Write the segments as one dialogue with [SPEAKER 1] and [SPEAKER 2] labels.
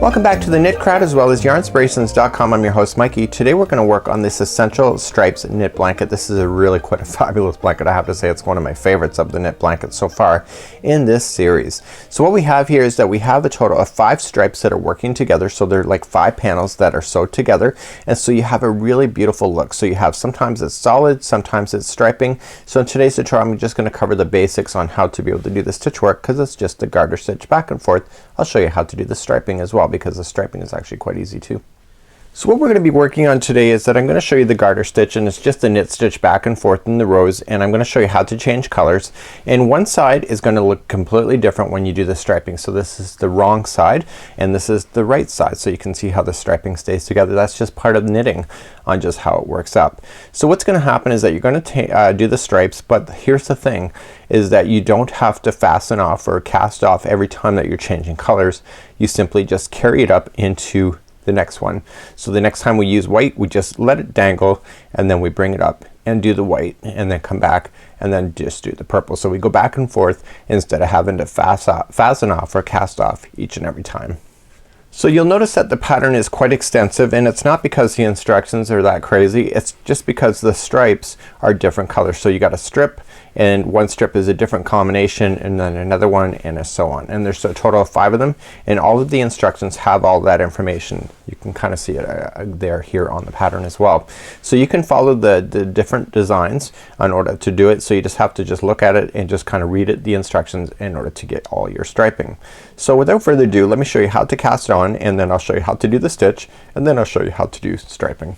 [SPEAKER 1] Welcome back to the Knit Crowd as well as Yarnspirations.com. I'm your host Mikey. Today we're going to work on this Essential Stripes knit blanket. This is a really quite a fabulous blanket. I have to say it's one of my favorites of the knit blankets so far in this series. So what we have here is that we have a total of 5 stripes that are working together. So they're like 5 panels that are sewed together, and so you have a really beautiful look. So you have, sometimes it's solid, sometimes it's striping. So in today's tutorial I'm just going to cover the basics on how to be able to do the stitch work, because it's just a garter stitch back and forth. I'll show you how to do the striping as well, because the striping is actually quite easy too. So what we're going to be working on today is that I'm going to show you the garter stitch, and it's just a knit stitch back and forth in the rows, and I'm going to show you how to change colors. And one side is going to look completely different when you do the striping. So this is the wrong side and this is the right side, so you can see how the striping stays together. That's just part of knitting on just how it works up. So what's going to happen is that you're going to do the stripes, but here's the thing, is that you don't have to fasten off or cast off every time that you're changing colors. You simply just carry it up into the next one. So the next time we use white, we just let it dangle and then we bring it up and do the white and then come back and then just do the purple. So we go back and forth instead of having to fasten off or cast off each and every time. So you'll notice that the pattern is quite extensive, and it's not because the instructions are that crazy, it's just because the stripes are different colors. So you got a strip, and one strip is a different combination, and then another one, and so on. And there's a total of 5 of them, and all of the instructions have all that information. You can kind of see it there here on the pattern as well. So you can follow the different designs in order to do it. So you just have to just look at it and just kind of read it, the instructions, in order to get all your striping. So without further ado, let me show you how to cast it on, and then I'll show you how to do the stitch, and then I'll show you how to do striping.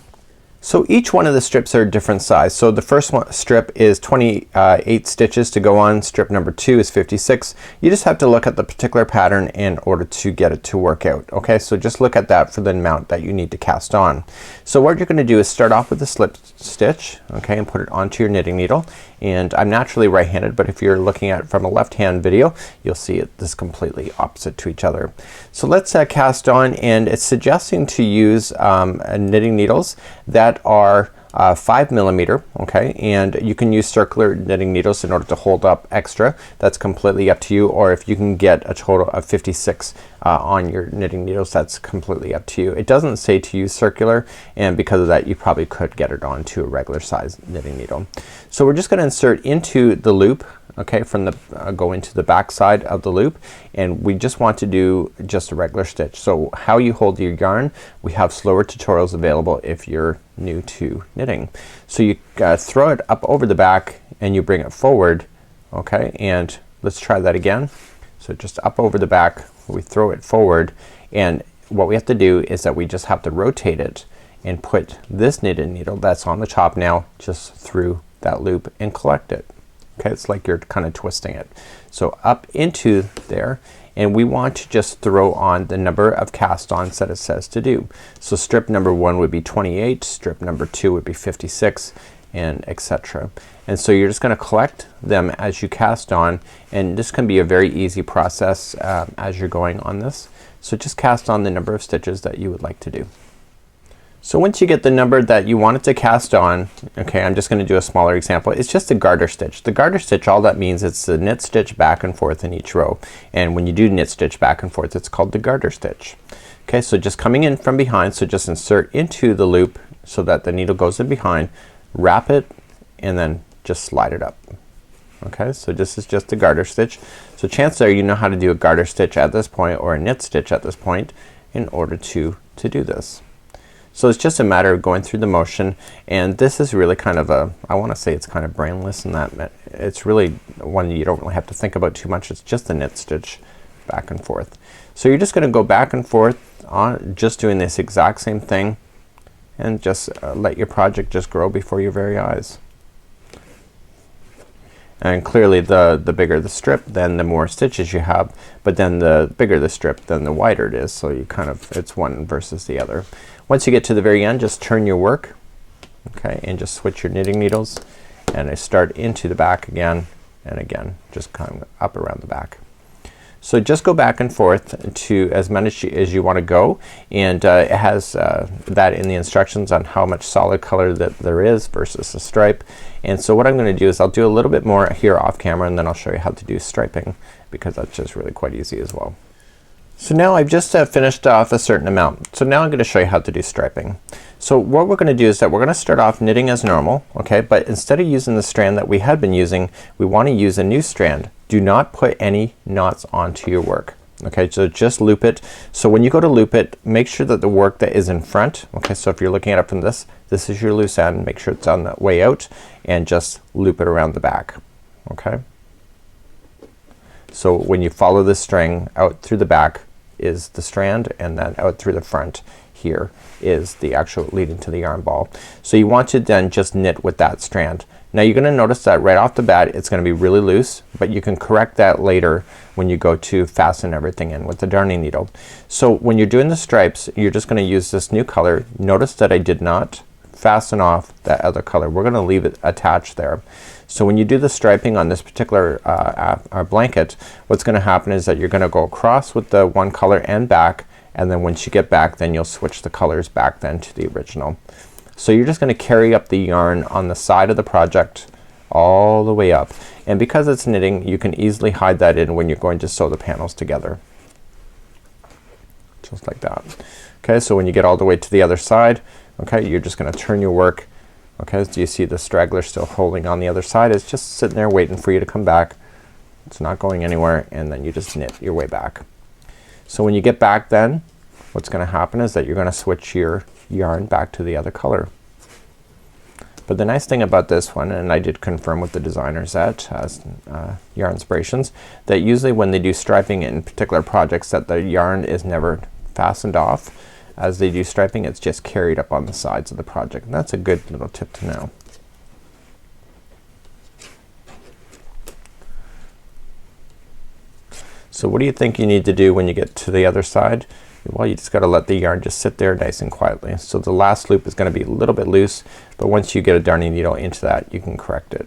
[SPEAKER 1] So each one of the strips are a different size. So the first strip is 28 stitches to go on. Strip number 2 is 56. You just have to look at the particular pattern in order to get it to work out. Okay, so just look at that for the amount that you need to cast on. So what you're going to do is start off with a slip stitch, okay, and put it onto your knitting needle. And I'm naturally right-handed, but if you're looking at it from a left-hand video, you'll see it this completely opposite to each other. So let's cast on, and it's suggesting to use knitting needles that are 5mm, okay, and you can use circular knitting needles in order to hold up extra. That's completely up to you, or if you can get a total of 56 on your knitting needles, that's completely up to you. It doesn't say to use circular, and because of that you probably could get it onto a regular size knitting needle. So we're just going to insert into the loop, okay, from the go into the back side of the loop, and we just want to do just a regular stitch. So how you hold your yarn, we have slower tutorials available if you're new to knitting. So you throw it up over the back and you bring it forward, okay, and let's try that again. So just up over the back, we throw it forward, and what we have to do is that we just have to rotate it and put this knitted needle that's on the top now just through that loop and collect it. Okay, it's like you're kind of twisting it. So up into there, and we want to just throw on the number of cast-ons that it says to do. So strip number 1 would be 28, strip number 2 would be 56, and etc. And so you're just going to collect them as you cast on, and this can be a very easy process as you're going on this. So just cast on the number of stitches that you would like to do. So once you get the number that you want it to cast on, okay, I'm just going to do a smaller example. It's just a garter stitch. The garter stitch, all that means, it's the knit stitch back and forth in each row, and when you do knit stitch back and forth, it's called the garter stitch. Okay, so just coming in from behind, so just insert into the loop so that the needle goes in behind, wrap it, and then just slide it up. Okay, so this is just a garter stitch. So chances are you know how to do a garter stitch at this point, or a knit stitch at this point, in order to do this. So it's just a matter of going through the motion, and this is really kind of a, I want to say it's kind of brainless in that it's really one you don't really have to think about too much. It's just a knit stitch back and forth. So you're just going to go back and forth on just doing this exact same thing, and just let your project just grow before your very eyes. And clearly the bigger the strip, then the more stitches you have, but then the bigger the strip, then the wider it is. So you kind of, it's one versus the other. Once you get to the very end, just turn your work, okay, and just switch your knitting needles, and I start into the back again and again, just kind of up around the back. So just go back and forth to as much as you want to go, and it has that in the instructions on how much solid color that there is versus a stripe. And so what I'm going to do is I'll do a little bit more here off camera, and then I'll show you how to do striping, because that's just really quite easy as well. So now I've just finished off a certain amount. So now I'm going to show you how to do striping. So what we're going to do is that we're going to start off knitting as normal, okay, but instead of using the strand that we had been using, we want to use a new strand. Do not put any knots onto your work. Okay, so just loop it. So when you go to loop it, make sure that the work that is in front, okay, so if you're looking at it from this is your loose end, make sure it's on the way out and just loop it around the back. Okay, so when you follow this string out through the back is the strand, and then out through the front here is the actual leading to the yarn ball. So you want to then just knit with that strand. Now you're gonna notice that right off the bat it's gonna be really loose, but you can correct that later when you go to fasten everything in with the darning needle. So when you're doing the stripes, you're just gonna use this new color. Notice that I did not fasten off that other color. We're gonna leave it attached there. So when you do the striping on this particular blanket, what's gonna happen is that you're gonna go across with the one color and back, and then once you get back then you'll switch the colors back then to the original. So you're just gonna carry up the yarn on the side of the project all the way up, and because it's knitting you can easily hide that in when you're going to sew the panels together. Just like that. Okay, so when you get all the way to the other side, okay, you're just gonna turn your work. Okay, so you see the straggler still holding on the other side. It's just sitting there waiting for you to come back. It's not going anywhere, and then you just knit your way back. So when you get back then, what's gonna happen is that you're gonna switch your yarn back to the other color. But the nice thing about this one, and I did confirm with the designers at Yarnspirations, that usually when they do striping in particular projects that the yarn is never fastened off. As they do striping, it's just carried up on the sides of the project, and that's a good little tip to know. So what do you think you need to do when you get to the other side? Well, you just gotta let the yarn just sit there nice and quietly. So the last loop is gonna be a little bit loose, but once you get a darning needle into that you can correct it.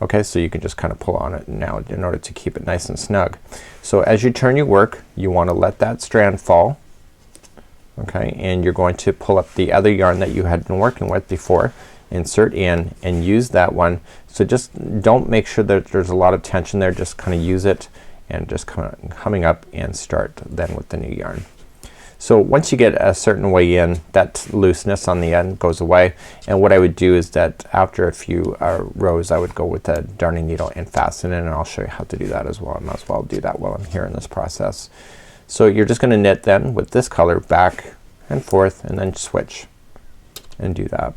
[SPEAKER 1] Okay, so you can just kind of pull on it now in order to keep it nice and snug. So as you turn your work, you want to let that strand fall. Okay, and you're going to pull up the other yarn that you had been working with before, insert in and use that one. So just don't make sure that there's a lot of tension there, just kind of use it and just coming up and start then with the new yarn. So once you get a certain way in, that looseness on the end goes away, and what I would do is that after a few rows I would go with the darning needle and fasten it, and I'll show you how to do that as well. I might as well do that while I'm here in this process. So you're just gonna knit then with this color back and forth and then switch and do that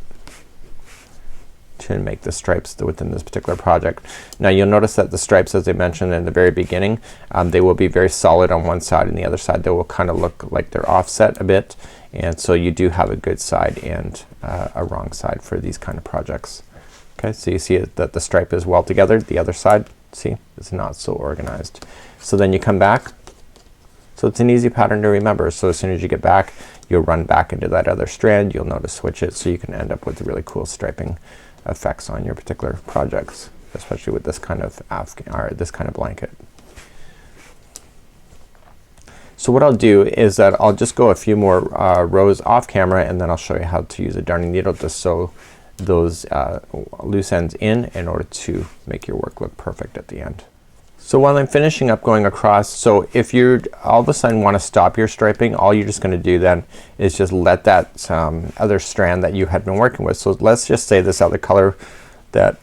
[SPEAKER 1] to make the stripes within this particular project. Now you'll notice that the stripes, as I mentioned in the very beginning, they will be very solid on one side, and the other side they will kind of look like they're offset a bit, and so you do have a good side and a wrong side for these kind of projects. Okay, so you see that the stripe is well together. The other side, see, is not so organized. So then you come back. So it's an easy pattern to remember. So as soon as you get back, you'll run back into that other strand. You'll know to switch it, so you can end up with really cool striping effects on your particular projects, especially with this kind of this kind of blanket. So what I'll do is that I'll just go a few more rows off camera, and then I'll show you how to use a darning needle to sew those loose ends in order to make your work look perfect at the end. So while I'm finishing up going across, so if you all of a sudden want to stop your striping, all you're just gonna do then is just let that other strand that you had been working with, so let's just say this other color that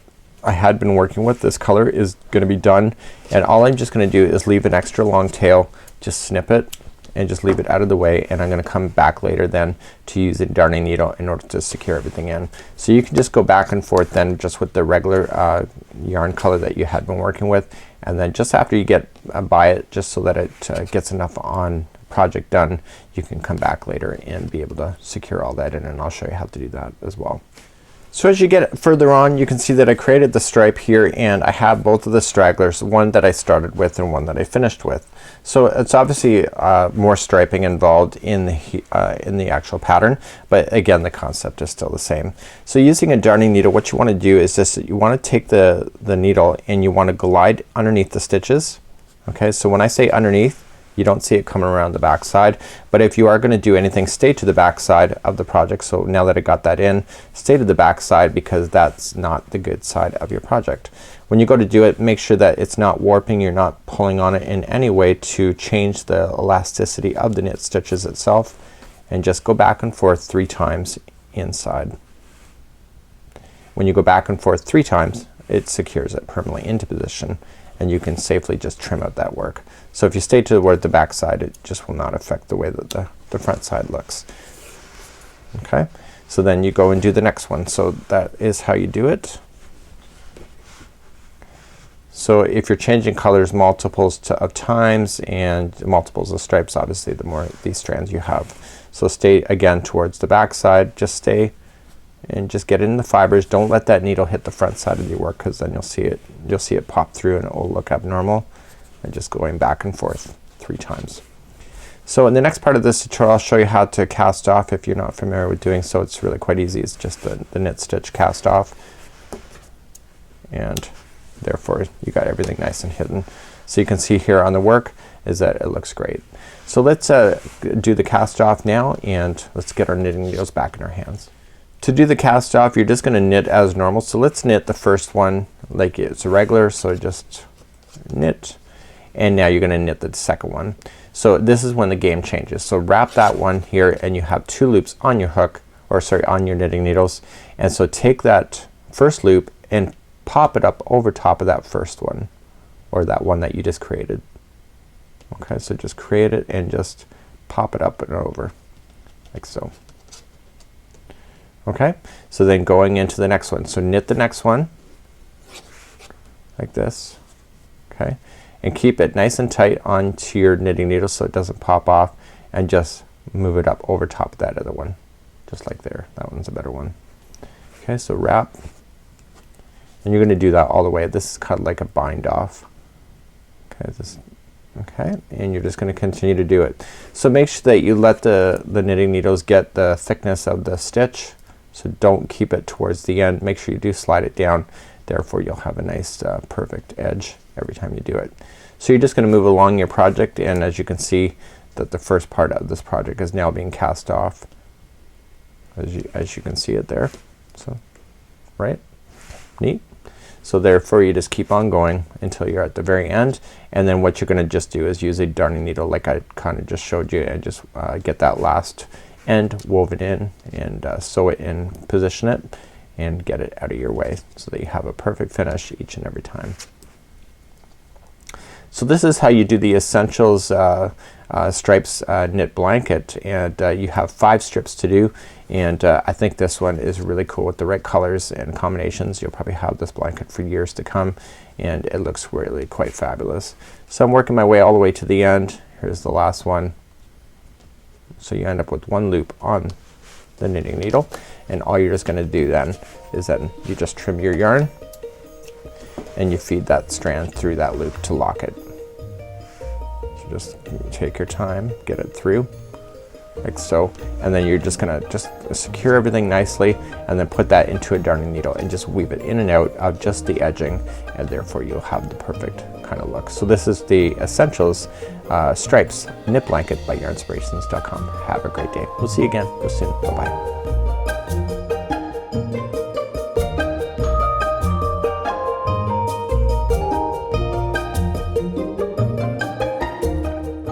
[SPEAKER 1] I had been working with, this color is gonna be done, and all I'm just gonna do is leave an extra long tail, just snip it and just leave it out of the way, and I'm gonna come back later then to use a darning needle in order to secure everything in. So you can just go back and forth then just with the regular yarn color that you had been working with, and then just after you get by it, just so that it gets enough on project done, you can come back later and be able to secure all that in, and I'll show you how to do that as well. So as you get further on, you can see that I created the stripe here, and I have both of the stragglers, one that I started with and one that I finished with. So it's obviously more striping involved in the actual pattern, but again the concept is still the same. So using a darning needle, what you want to do is this: you want to take the needle and you want to glide underneath the stitches. Okay, so when I say underneath, you don't see it coming around the back side, but if you are going to do anything, stay to the back side of the project. So now that I got that in, stay to the back side, because that's not the good side of your project. When you go to do it, make sure that it's not warping, you're not pulling on it in any way to change the elasticity of the knit stitches itself, and just go back and forth 3 times inside. When you go back and forth 3 times, it secures it permanently into position, and you can safely just trim out that work. So if you stay toward the back side, it just will not affect the way that the front side looks. Okay, so then you go and do the next one. So that is how you do it. So if you're changing colors multiples of times and multiples of stripes, obviously the more these strands you have. So stay again towards the back side, just stay and just get in the fibers. Don't let that needle hit the front side of your work, because then you'll see it pop through and it will look abnormal. And just going back and forth 3 times. So in the next part of this tutorial, I'll show you how to cast off if you're not familiar with doing so. It's really quite easy. It's just the knit stitch cast off, and therefore you got everything nice and hidden. So you can see here on the work is that it looks great. So let's do the cast off now, and let's get our knitting needles back in our hands. To do the cast off, you're just gonna knit as normal. So let's knit the first one like it's a regular. So just knit, and now you're gonna knit the second one. So this is when the game changes. So wrap that one here, and you have 2 loops on your hook, or sorry, on your knitting needles. And so take that first loop and pop it up over top of that first one, or that one that you just created. Okay, so just create it and just pop it up and over like so. Okay, so then going into the next one, so knit the next one like this. Okay, and keep it nice and tight onto your knitting needle so it doesn't pop off, and just move it up over top of that other one, just like there. That one's a better one. Okay, so wrap, and you're gonna do that all the way. This is kind of like a bind off. Okay, okay, and you're just gonna continue to do it. So make sure that you let the knitting needles get the thickness of the stitch. So don't keep it towards the end. Make sure you do slide it down. Therefore you'll have a nice perfect edge every time you do it. So you're just gonna move along your project, and as you can see that the first part of this project is now being cast off, as you can see it there. So right, neat. So therefore you just keep on going until you're at the very end, and then what you're gonna just do is use a darning needle like I kind of just showed you, and just get that last end woven in, and sew it in, position it, and get it out of your way so that you have a perfect finish each and every time. So this is how you do the Essentials stripes knit blanket, and you have 5 strips to do, and I think this one is really cool with the right colors and combinations. You'll probably have this blanket for years to come, and it looks really quite fabulous. So I'm working my way all the way to the end. Here's the last one. So you end up with 1 loop on the knitting needle, and all you're just gonna do then is then you just trim your yarn and you feed that strand through that loop to lock it. So just take your time, get it through like so, and then you're just gonna secure everything nicely, and then put that into a darning needle and just weave it in and out of just the edging, and therefore you'll have the perfect kind of look. So this is the Essentials Stripes Knit Blanket by Yarnspirations.com. Have a great day. We'll see you again real soon. Bye bye.